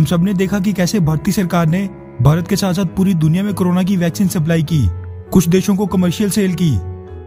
हम सब ने देखा कि कैसे भारतीय सरकार ने भारत के साथ साथ पूरी दुनिया में कोरोना की वैक्सीन सप्लाई की। कुछ देशों को कमर्शियल सेल की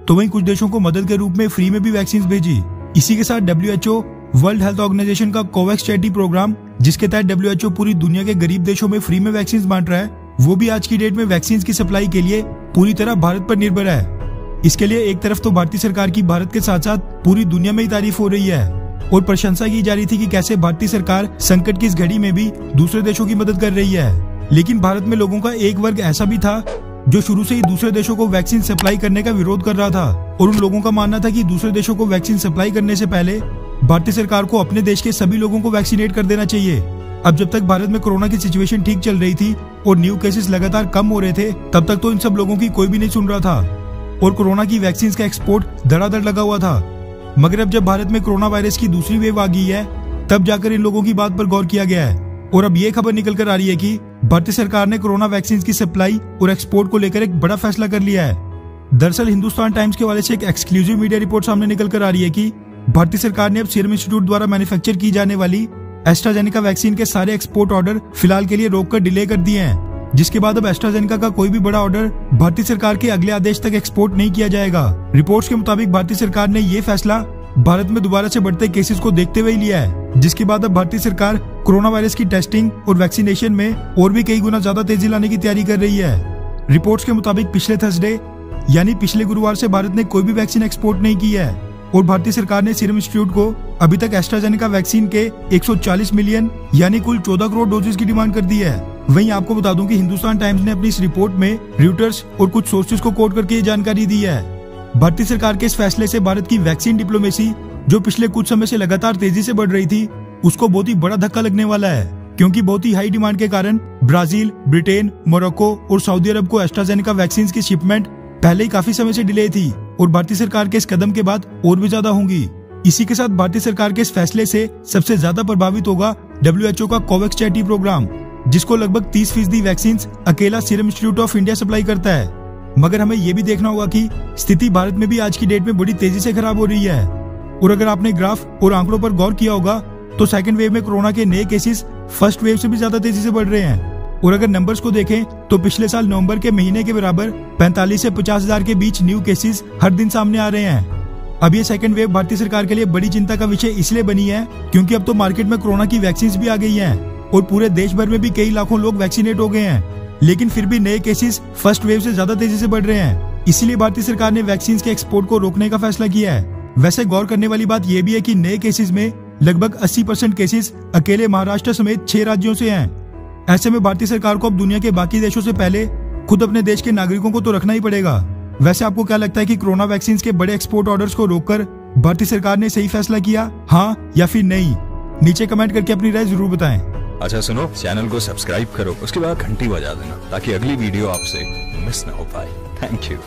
तो वहीं कुछ देशों को मदद के रूप में फ्री में भी वैक्सीन भेजी। इसी के साथ WHO वर्ल्ड हेल्थ ऑर्गेनाइजेशन का कोवैक्स चैरिटी प्रोग्राम, जिसके तहत WHO पूरी दुनिया के गरीब देशों में फ्री में वैक्सीन बांट रहा है, वो भी आज की डेट में वैक्सीन की सप्लाई के लिए पूरी तरह भारत पर निर्भर है। इसके लिए एक तरफ तो भारतीय सरकार की भारत के साथ साथ पूरी दुनिया में ही तारीफ हो रही है और प्रशंसा की जा रही थी कि कैसे भारतीय सरकार संकट की इस घड़ी में भी दूसरे देशों की मदद कर रही है। लेकिन भारत में लोगों का एक वर्ग ऐसा भी था जो शुरू से ही दूसरे देशों को वैक्सीन सप्लाई करने का विरोध कर रहा था और उन लोगों का मानना था कि दूसरे देशों को वैक्सीन सप्लाई करने से पहले भारतीय सरकार को अपने देश के सभी लोगों को वैक्सीनेट कर देना चाहिए। अब जब तक भारत में कोरोना की सिचुएशन ठीक चल रही थी और न्यू केसेस लगातार कम हो रहे थे, तब तक तो इन सब लोगों की कोई भी नहीं सुन रहा था और कोरोना की वैक्सीन का एक्सपोर्ट धड़ाधड़ लगा हुआ था। मगर अब जब भारत में कोरोना वायरस की दूसरी वेव आ गई है, तब जाकर इन लोगों की बात पर गौर किया गया है और अब ये खबर निकल कर आ रही है कि भारतीय सरकार ने कोरोना वैक्सीन की सप्लाई और एक्सपोर्ट को लेकर एक बड़ा फैसला कर लिया है। दरअसल हिंदुस्तान टाइम्स के हवाले से एक एक्सक्लूसिव मीडिया रिपोर्ट सामने निकल कर आ रही है कि भारतीय सरकार ने अब सीरम इंस्टीट्यूट द्वारा मैन्युफैक्चर की जाने वाली एस्ट्राजेनेका वैक्सीन के सारे एक्सपोर्ट ऑर्डर फिलहाल के लिए रोककर डिले कर दिए हैं, जिसके बाद अब एस्ट्राजेनेका का कोई भी बड़ा ऑर्डर भारतीय सरकार के अगले आदेश तक एक्सपोर्ट नहीं किया जाएगा। रिपोर्ट्स के मुताबिक भारतीय सरकार ने ये फैसला भारत में दोबारा से बढ़ते केसेस को देखते हुए लिया है, जिसके बाद अब भारतीय सरकार कोरोना वायरस की टेस्टिंग और वैक्सीनेशन में और भी कई गुना ज्यादा तेजी लाने की तैयारी कर रही है। रिपोर्ट्स के मुताबिक पिछले थर्सडे यानी पिछले गुरुवार से भारत ने कोई भी वैक्सीन एक्सपोर्ट नहीं की है और भारतीय सरकार ने सीरम इंस्टीट्यूट को अभी तक एस्ट्राजेनेका वैक्सीन के 140 मिलियन यानी कुल 14 करोड़ डोजेस की डिमांड कर दी है। वहीं आपको बता दूं कि हिंदुस्तान टाइम्स ने अपनी इस रिपोर्ट में रॉयटर्स और कुछ सोर्सेज को कोट करके ये जानकारी दी है। भारतीय सरकार के इस फैसले से भारत की वैक्सीन डिप्लोमेसी, जो पिछले कुछ समय से लगातार तेजी से बढ़ रही थी, उसको बहुत ही बड़ा धक्का लगने वाला है, क्योंकि बहुत ही हाई डिमांड के कारण ब्राजील, ब्रिटेन, मोरक्को और सऊदी अरब को एस्ट्राजेनेका वैक्सीन की शिपमेंट पहले ही काफी समय से डिले थी और भारतीय सरकार के इस कदम के बाद और भी ज्यादा होंगी। इसी के साथ भारतीय सरकार के इस फैसले से सबसे ज्यादा प्रभावित होगा WHO का कोवैक्स चैरिटी प्रोग्राम, जिसको लगभग 30% वैक्सीन अकेला serum institute of India supply करता है। मगर हमें ये भी देखना होगा कि स्थिति भारत में भी आज की डेट में बड़ी तेजी से खराब हो रही है और अगर आपने ग्राफ और आंकड़ों पर गौर किया होगा तो सेकंड वेव में कोरोना के नए केसेस फर्स्ट वेव से भी ज्यादा तेजी से बढ़ रहे हैं और अगर नंबर्स को देखें तो पिछले साल नवंबर के महीने के बराबर 45 से 50 हजार के बीच न्यू केसेस हर दिन सामने आ रहे हैं। अब ये सेकंड वेव भारतीय सरकार के लिए बड़ी चिंता का विषय इसलिए बनी है क्योंकि अब तो मार्केट में कोरोना की वैक्सीन भी आ गई हैं और पूरे देश भर में भी कई लाखों लोग वैक्सीनेट हो गए हैं, लेकिन फिर भी नए केसेस फर्स्ट वेव से ज्यादा तेजी से बढ़ रहे हैं। इसीलिए भारतीय सरकार ने वैक्सीन के एक्सपोर्ट को रोकने का फैसला किया है। वैसे गौर करने वाली बात यह भी है कि नए केसेस में लगभग 80% केसेस अकेले महाराष्ट्र समेत 6 राज्यों से हैं। ऐसे में भारतीय सरकार को अब दुनिया के बाकी देशों से पहले खुद अपने देश के नागरिकों को तो रखना ही पड़ेगा। वैसे आपको क्या लगता है कि कोरोना वैक्सीन के बड़े एक्सपोर्ट ऑर्डर्स को रोककर भारतीय सरकार ने सही फैसला किया, हाँ या फिर नहीं? नीचे कमेंट करके अपनी राय जरूर बताएं। अच्छा सुनो, चैनल को सब्सक्राइब करो, उसके बाद घंटी बजा देना ताकि अगली वीडियो आपसे मिस ना हो पाए। Thank you.